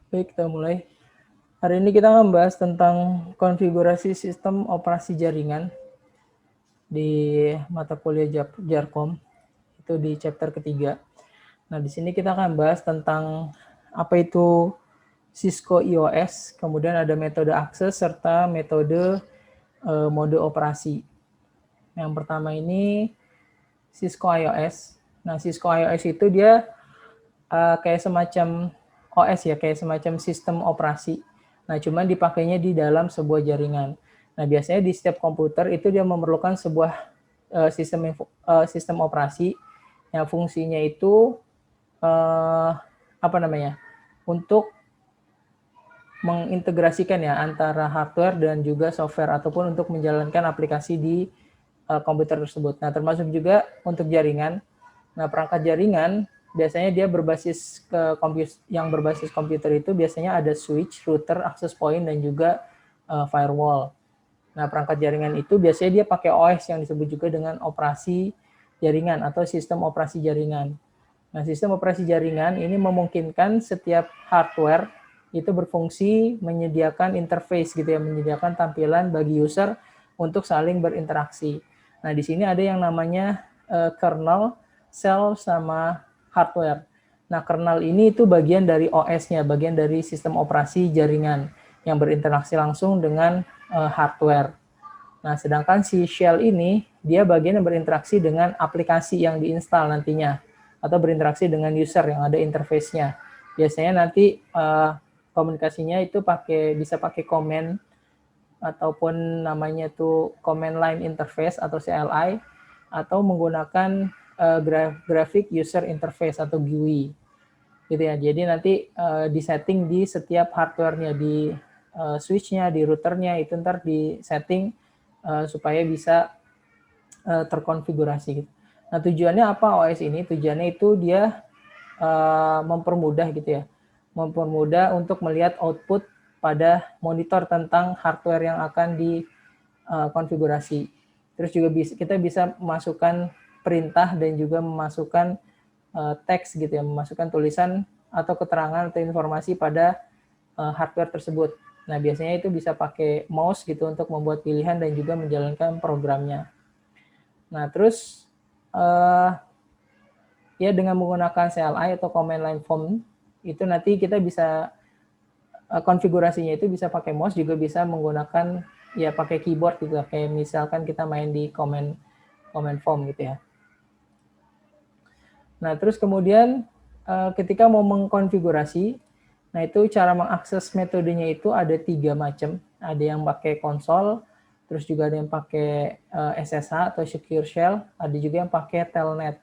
Baik, kita mulai. Hari ini kita membahas tentang konfigurasi sistem operasi jaringan di mata kuliah Jarkom, itu di chapter ketiga. Nah, di sini kita akan bahas tentang apa itu Cisco IOS, kemudian ada metode akses serta metode mode operasi. Yang pertama ini Cisco IOS. Nah, Cisco IOS itu dia kayak semacam OS ya, kayak semacam sistem operasi. Nah, cuman dipakainya di dalam sebuah jaringan. Nah, biasanya di setiap komputer itu dia memerlukan sebuah sistem operasi yang fungsinya itu apa namanya? Untuk mengintegrasikan ya antara hardware dan juga software ataupun untuk menjalankan aplikasi di komputer tersebut. Nah, termasuk juga untuk jaringan. Nah, perangkat jaringan biasanya dia berbasis yang berbasis komputer itu biasanya ada switch, router, access point dan juga firewall. Nah, perangkat jaringan itu biasanya dia pakai OS yang disebut juga dengan operasi jaringan atau sistem operasi jaringan. Nah, sistem operasi jaringan ini memungkinkan setiap hardware itu berfungsi menyediakan interface gitu ya, menyediakan tampilan bagi user untuk saling berinteraksi. Nah, di sini ada yang namanya kernel, shell, sama hardware. Nah, kernel ini itu bagian dari OS-nya, bagian dari sistem operasi jaringan yang berinteraksi langsung dengan hardware. Nah, sedangkan si shell ini, dia bagian yang berinteraksi dengan aplikasi yang diinstal nantinya, atau berinteraksi dengan user yang ada interface-nya. Biasanya nanti komunikasinya itu bisa pakai command, ataupun namanya itu command line interface atau CLI, atau menggunakan graphic user interface atau GUI. Gitu ya. Jadi nanti disetting di setiap hardware-nya, di switch-nya, di router-nya, itu ntar disetting supaya bisa terkonfigurasi. Gitu. Nah, tujuannya apa OS ini? Tujuannya itu dia mempermudah gitu ya, mempermudah untuk melihat output pada monitor tentang hardware yang akan dikonfigurasi. Terus juga kita bisa memasukkan perintah dan juga memasukkan teks gitu ya, memasukkan tulisan atau keterangan atau informasi pada hardware tersebut. Nah, biasanya itu bisa pakai mouse gitu untuk membuat pilihan dan juga menjalankan programnya. Nah, terus ya dengan menggunakan CLI atau command line form itu nanti kita bisa konfigurasinya itu bisa pakai mouse, juga bisa menggunakan ya pakai keyboard gitu, kayak misalkan kita main di command form gitu ya. Nah, terus kemudian ketika mau mengkonfigurasi, nah itu cara mengakses metodenya itu ada 3 macam. Ada yang pakai konsol, terus juga ada yang pakai SSH atau secure shell, ada juga yang pakai telnet.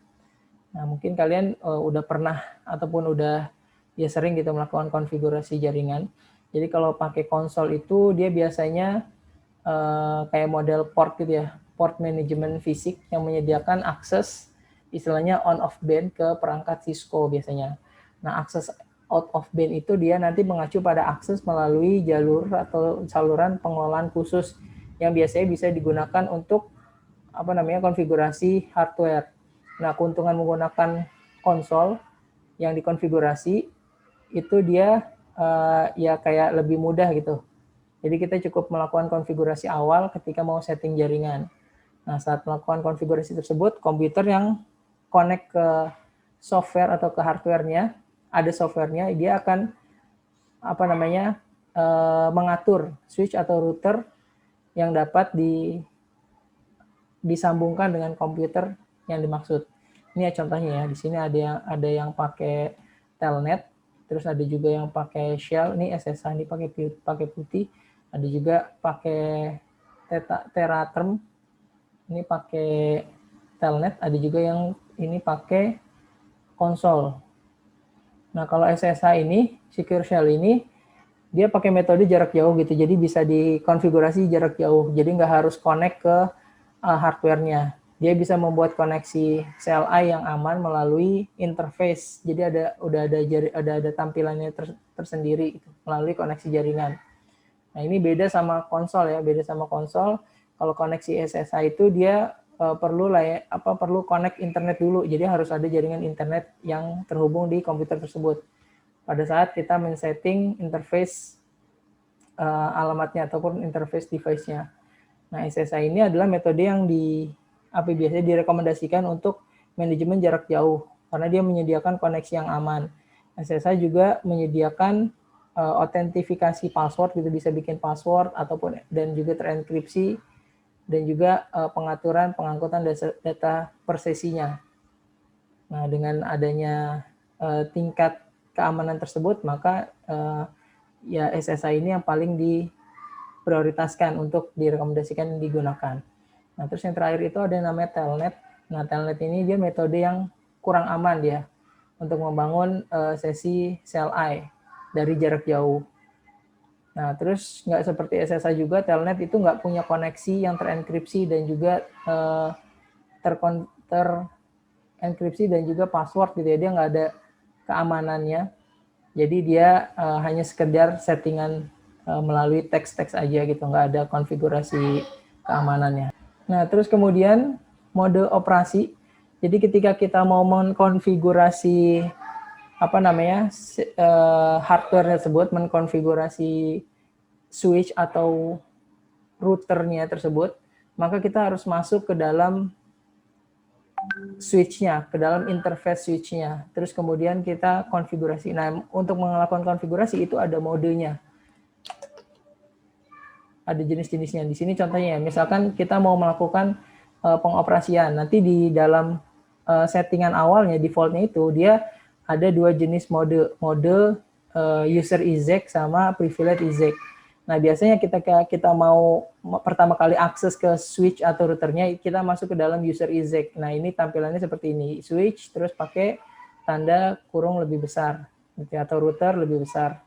Nah, mungkin kalian udah pernah ataupun udah ya sering gitu melakukan konfigurasi jaringan. Jadi kalau pakai konsol itu dia biasanya kayak model port gitu ya, port management fisik yang menyediakan akses istilahnya on off band ke perangkat Cisco biasanya. Nah, akses out of band itu dia nanti mengacu pada akses melalui jalur atau saluran pengelolaan khusus yang biasanya bisa digunakan untuk apa namanya konfigurasi hardware. Nah, keuntungan menggunakan konsol yang dikonfigurasi itu dia ya kayak lebih mudah gitu. Jadi kita cukup melakukan konfigurasi awal ketika mau setting jaringan. Nah, saat melakukan konfigurasi tersebut, komputer yang connect ke software atau ke hardware-nya, ada software-nya, dia akan apa namanya mengatur switch atau router yang dapat disambungkan dengan komputer yang dimaksud. Ini ya contohnya ya, di sini ada yang pakai telnet, terus ada juga yang pakai shell, ini SSH ini pakai putih, ada juga pakai teraterm, ini pakai telnet, ada juga yang ini pakai konsol. Nah, kalau SSH ini, secure shell ini, dia pakai metode jarak jauh gitu, jadi bisa dikonfigurasi jarak jauh, jadi nggak harus connect ke hardware-nya. Dia bisa membuat koneksi CLI yang aman melalui interface. Jadi udah ada tampilannya tersendiri gitu, melalui koneksi jaringan. Nah, ini beda sama konsol ya, beda sama konsol. Kalau koneksi SSH itu dia perlu connect internet dulu. Jadi harus ada jaringan internet yang terhubung di komputer tersebut. pada saat kita men-setting interface alamatnya ataupun interface device-nya. Nah, SSI ini adalah metode yang biasanya direkomendasikan untuk manajemen jarak jauh karena dia menyediakan koneksi yang aman. SSI juga menyediakan autentifikasi password, gitu, bisa bikin password ataupun dan juga terenkripsi, dan juga pengaturan pengangkutan data per sesinya. Nah, dengan adanya tingkat keamanan tersebut, maka ya SSI ini yang paling diprioritaskan untuk direkomendasikan digunakan. Nah, terus yang terakhir itu ada yang namanya Telnet. Nah, Telnet ini dia metode yang kurang aman dia untuk membangun sesi CLI dari jarak jauh. Nah, terus nggak seperti SSI juga, Telnet itu nggak punya koneksi yang terenkripsi dan juga terenkripsi dan juga password, gitu ya. Dia nggak ada keamanannya. Jadi dia hanya sekedar settingan melalui teks-teks aja gitu, nggak ada konfigurasi keamanannya. Nah, terus kemudian mode operasi. Jadi ketika kita mau mengkonfigurasi hardware tersebut, mengkonfigurasi switch atau routernya tersebut, maka kita harus masuk ke dalam switch-nya, ke dalam interface switch-nya. Terus kemudian kita konfigurasi. Nah, untuk melakukan konfigurasi itu ada modenya. Ada jenis-jenisnya. Di sini contohnya, misalkan kita mau melakukan pengoperasian. Nanti di dalam settingan awalnya, default-nya itu, dia ada dua jenis mode user exec sama privilege exec. Nah, biasanya kita mau pertama kali akses ke switch atau routernya, kita masuk ke dalam user exec. Nah, ini tampilannya seperti ini. Switch, terus pakai tanda kurung lebih besar, atau router lebih besar.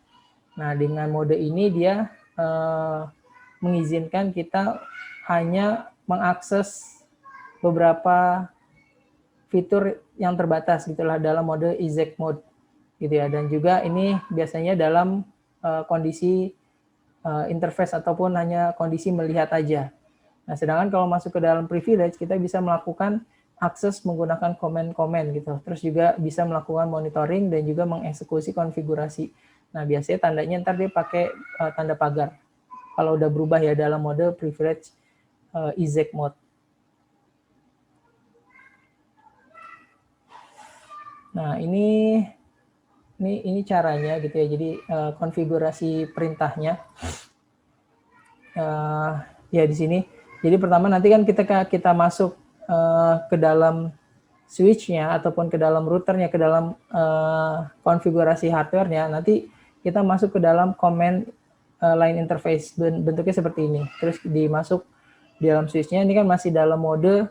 Nah, dengan mode ini dia mengizinkan kita hanya mengakses beberapa fitur yang terbatas, gitulah, dalam mode exec mode, gitu ya. Dan juga ini biasanya dalam kondisi interface ataupun hanya kondisi melihat aja. Nah, sedangkan kalau masuk ke dalam privilege, kita bisa melakukan akses menggunakan komen-komen gitu. Terus juga bisa melakukan monitoring dan juga mengeksekusi konfigurasi. Nah, biasanya tandanya ntar dia pakai tanda pagar. Kalau udah berubah ya dalam mode privilege exec mode. Nah, ini caranya gitu ya. Jadi konfigurasi perintahnya. Ya di sini. Jadi pertama nanti kan kita masuk ke dalam switch-nya ataupun ke dalam routernya, ke dalam konfigurasi hardware-nya, nanti kita masuk ke dalam command line interface, bentuknya seperti ini. Terus dimasuk di dalam switch-nya, ini kan masih dalam mode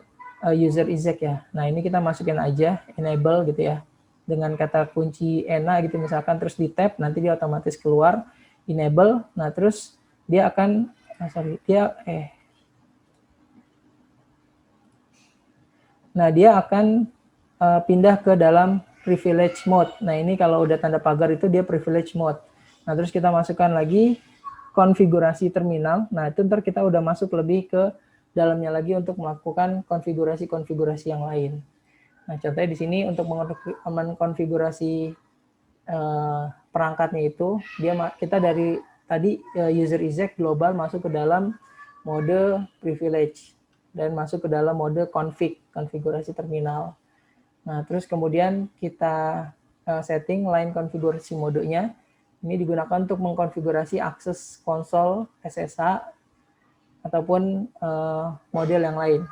user exec ya. Nah, ini kita masukin aja enable gitu ya, dengan kata kunci ENA gitu misalkan, terus di tab, nanti dia otomatis keluar enable. Nah, terus dia akan dia akan pindah ke dalam privilege mode. Nah, ini kalau udah tanda pagar itu dia privilege mode. Nah, terus kita masukkan lagi konfigurasi terminal. Nah, itu ntar kita udah masuk lebih ke dalamnya lagi untuk melakukan konfigurasi-konfigurasi yang lain. Nah, contohnya di sini untuk mengkonfigurasi perangkatnya itu, kita dari tadi user exec global masuk ke dalam mode privilege dan masuk ke dalam mode konfigurasi terminal. Nah, terus kemudian kita setting line konfigurasi modenya. Ini digunakan untuk mengkonfigurasi akses konsol SSH ataupun model yang lain.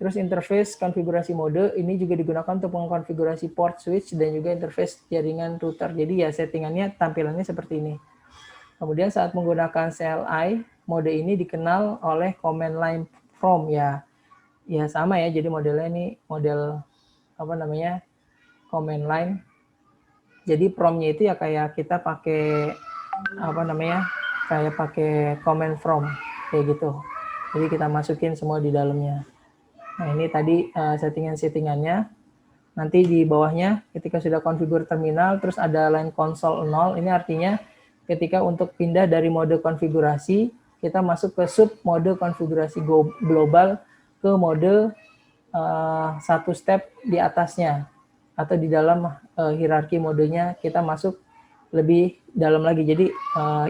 Terus interface konfigurasi mode ini juga digunakan untuk mengkonfigurasi port switch dan juga interface jaringan router. Jadi ya settingannya tampilannya seperti ini. Kemudian saat menggunakan CLI, mode ini dikenal oleh command line from ya. Ya sama ya, jadi modelnya ini model command line. Jadi promnya itu ya kayak kita pakai kayak pakai command from kayak gitu. Jadi kita masukin semua di dalamnya. Nah, ini tadi settingan-settingannya. Nanti di bawahnya ketika sudah konfigur terminal, terus ada line console 0, ini artinya ketika untuk pindah dari mode konfigurasi, kita masuk ke sub mode konfigurasi global ke mode satu step di atasnya, atau di dalam hierarki modenya kita masuk lebih dalam lagi. Jadi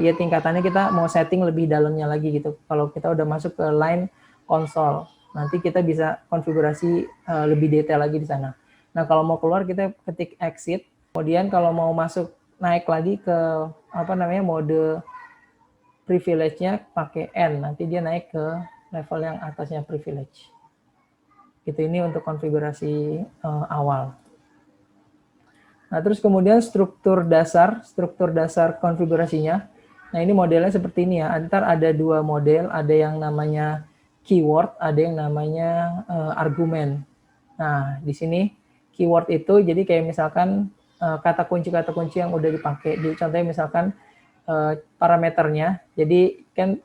ya tingkatannya kita mau setting lebih dalamnya lagi gitu. Kalau kita udah masuk ke line konsol, nanti kita bisa konfigurasi lebih detail lagi di sana. Nah, kalau mau keluar kita ketik exit. Kemudian kalau mau masuk naik lagi ke mode privilege-nya pakai N. Nanti dia naik ke level yang atasnya privilege. Gitu, ini untuk konfigurasi awal. Nah, terus kemudian struktur dasar konfigurasinya. Nah, ini modelnya seperti ini ya. Antar ada dua model, ada yang namanya keyword, ada yang namanya argumen. Nah, di sini keyword itu jadi kayak misalkan kata kunci yang udah dipakai. Jadi contohnya misalkan parameternya. Jadi kan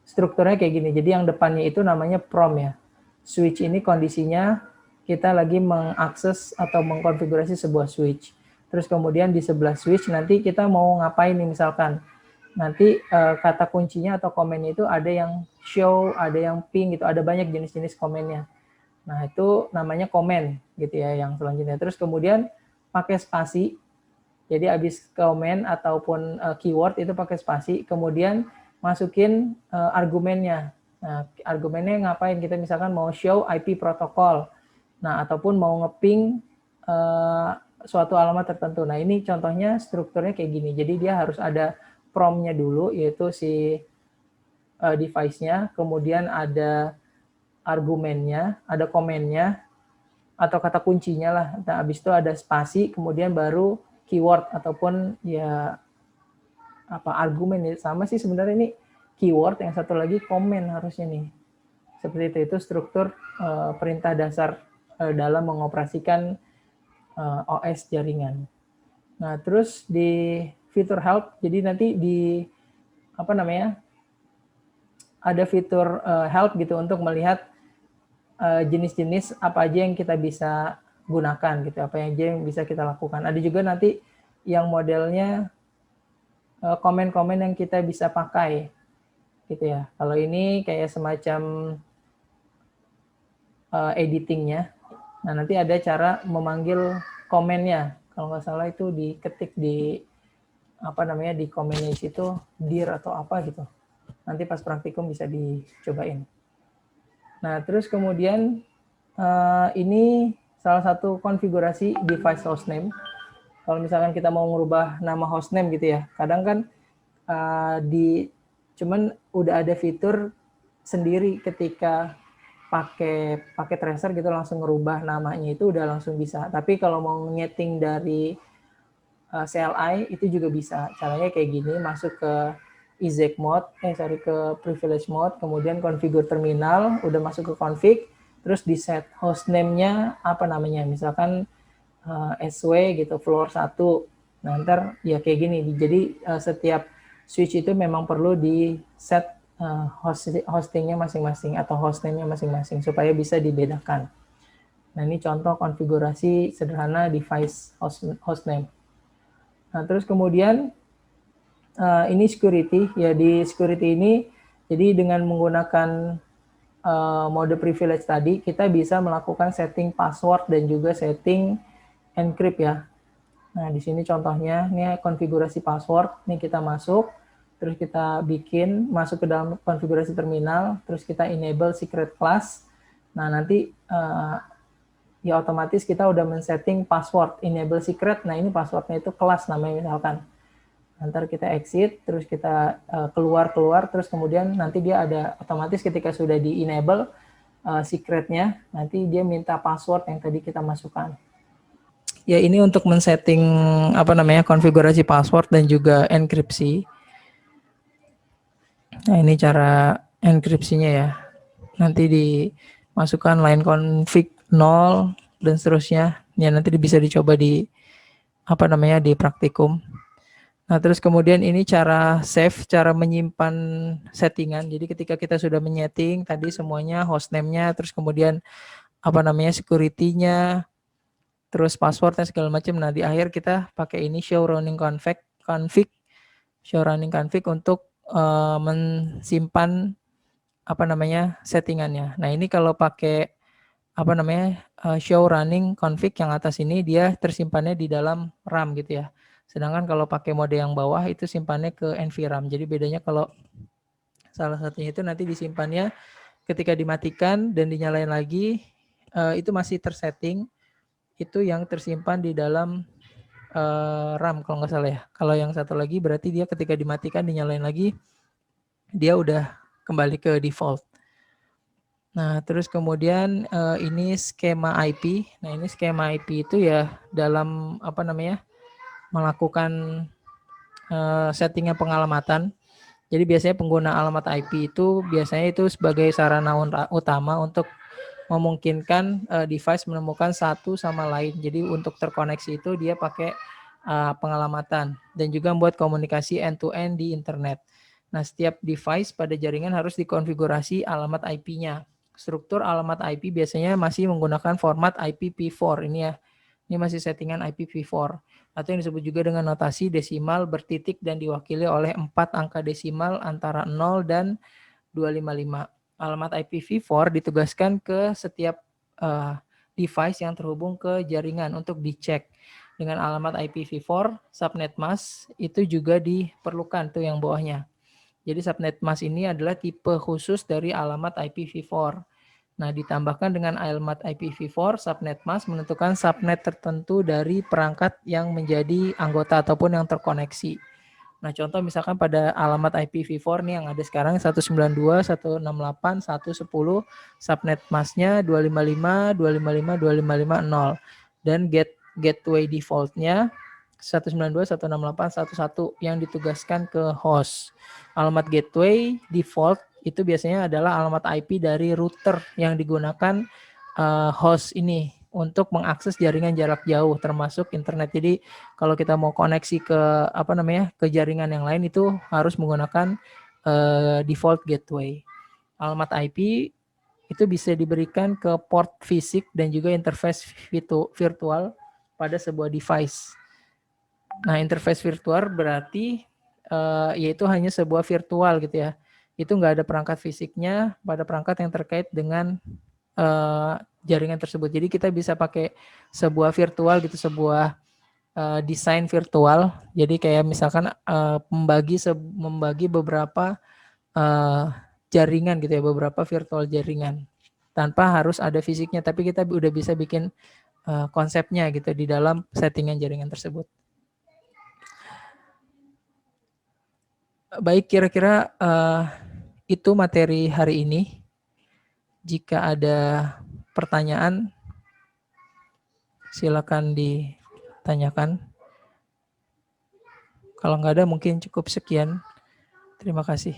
strukturnya kayak gini. Jadi yang depannya itu namanya prom ya. Switch ini kondisinya kita lagi mengakses atau mengkonfigurasi sebuah switch. Terus kemudian di sebelah switch nanti kita mau ngapain nih misalkan. Nanti kata kuncinya atau komennya itu ada yang show, ada yang ping gitu, ada banyak jenis-jenis komennya. Nah, itu namanya komen gitu ya yang selanjutnya. Terus kemudian pakai spasi. Jadi habis komen ataupun keyword itu pakai spasi, kemudian masukin argumennya. Nah, argumennya ngapain? Kita misalkan mau show IP protokol. Nah, ataupun mau ngeping suatu alamat tertentu. Nah, ini contohnya strukturnya kayak gini. Jadi dia harus ada prompt-nya dulu, yaitu si device-nya, kemudian ada argumennya, ada komennya, atau kata kuncinya lah. Nah, habis itu ada spasi, kemudian baru keyword ataupun ya argumen. Sama sih sebenarnya ini keyword, yang satu lagi komen harusnya nih. Seperti itu struktur perintah dasar dalam mengoperasikan OS jaringan. Nah, terus di fitur help, jadi nanti di ada fitur help gitu untuk melihat jenis-jenis apa aja yang kita bisa gunakan gitu, apa aja yang bisa kita lakukan. Ada juga nanti yang modelnya komen-komen yang kita bisa pakai gitu ya. Kalau ini kayak semacam editingnya. Nah, nanti ada cara memanggil komennya. Kalau nggak salah itu diketik di di komennya di situ dir atau apa gitu. Nanti pas praktikum bisa dicobain. Nah, terus kemudian ini salah satu konfigurasi device hostname. Kalau misalkan kita mau merubah nama hostname gitu ya, kadang kan cuman udah ada fitur sendiri ketika pakai tracer gitu langsung ngerubah namanya itu udah langsung bisa. Tapi kalau mau nyeting dari CLI itu juga bisa. Caranya kayak gini, masuk ke exec mode, ke privilege mode, kemudian configure terminal, udah masuk ke config, terus di set hostname-nya apa namanya, misalkan SW gitu, floor 1. Nah, ntar ya kayak gini. Jadi setiap switch itu memang perlu di set hostingnya masing-masing atau hostname-nya masing-masing supaya bisa dibedakan. Nah, ini contoh konfigurasi sederhana device hostname. Nah, terus kemudian ini security. Ya, di security ini jadi dengan menggunakan mode privilege tadi, kita bisa melakukan setting password dan juga setting encrypt ya. Nah, di sini contohnya, ini konfigurasi password. Ini kita masuk, terus kita masuk ke dalam konfigurasi terminal, terus kita enable secret class. Nah, nanti ya otomatis kita udah men-setting password, enable secret. Nah, ini passwordnya itu kelas namanya misalkan. Nanti kita exit, terus kita keluar, terus kemudian nanti dia ada otomatis ketika sudah di-enable secretnya, nanti dia minta password yang tadi kita masukkan. Ya, ini untuk men-setting konfigurasi password dan juga enkripsi. Nah, ini cara enkripsinya ya. Nanti dimasukkan line config 0 dan seterusnya. Ya, nanti bisa dicoba di di praktikum. Nah, terus kemudian ini cara save, cara menyimpan settingan. Jadi ketika kita sudah menyeting tadi semuanya, hostname-nya, terus kemudian security-nya, terus passwordnya segala macam. Nah, di akhir kita pakai ini show running config untuk mensimpan settingannya. Nah, ini kalau pakai show running config yang atas ini dia tersimpannya di dalam RAM gitu ya. Sedangkan kalau pakai mode yang bawah itu simpannya ke NVRAM. Jadi bedanya kalau salah satunya itu nanti disimpannya ketika dimatikan dan dinyalain lagi, itu masih tersetting, itu yang tersimpan di dalam RAM kalau nggak salah ya. Kalau yang satu lagi berarti dia ketika dimatikan dinyalain lagi, dia udah kembali ke default. Nah, terus kemudian ini skema IP. Nah, ini skema IP itu ya dalam apa namanya melakukan settingan pengalamatan. Jadi biasanya pengguna alamat IP itu biasanya itu sebagai sarana utama untuk memungkinkan device menemukan satu sama lain. Jadi untuk terkoneksi itu dia pakai pengalamatan dan juga membuat komunikasi end-to-end di internet. Nah, setiap device pada jaringan harus dikonfigurasi alamat IP-nya. Struktur alamat IP biasanya masih menggunakan format IPv4 ini ya. Ini masih settingan IPv4 atau yang disebut juga dengan notasi desimal bertitik dan diwakili oleh 4 angka desimal antara 0 dan 255. Alamat IPv4 ditugaskan ke setiap device yang terhubung ke jaringan untuk dicek. Dengan alamat IPv4, subnet mask itu juga diperlukan tuh yang bawahnya. Jadi subnet mask ini adalah tipe khusus dari alamat IPv4. Nah, ditambahkan dengan alamat IPv4, subnet mask menentukan subnet tertentu dari perangkat yang menjadi anggota ataupun yang terkoneksi. Nah, contoh misalkan pada alamat IPv4 nih yang ada sekarang 192.168.110, subnet masknya 255, 255, 2550 dan gateway defaultnya 192.168.111 yang ditugaskan ke host. Alamat gateway default itu biasanya adalah alamat IP dari router yang digunakan host ini untuk mengakses jaringan jarak jauh termasuk internet. Jadi kalau kita mau koneksi ke ke jaringan yang lain itu harus menggunakan default gateway. Alamat IP itu bisa diberikan ke port fisik dan juga interface virtual pada sebuah device. Nah, interface virtual berarti yaitu hanya sebuah virtual gitu ya. Itu nggak ada perangkat fisiknya pada perangkat yang terkait dengan jaringan tersebut. Jadi kita bisa pakai sebuah virtual gitu, sebuah desain virtual. Jadi kayak misalkan membagi beberapa jaringan gitu ya, beberapa virtual jaringan tanpa harus ada fisiknya, tapi kita udah bisa bikin konsepnya gitu di dalam settingan jaringan tersebut. Baik, kira-kira itu materi hari ini. Jika ada pertanyaan, silakan ditanyakan. Kalau nggak ada, mungkin cukup sekian. Terima kasih.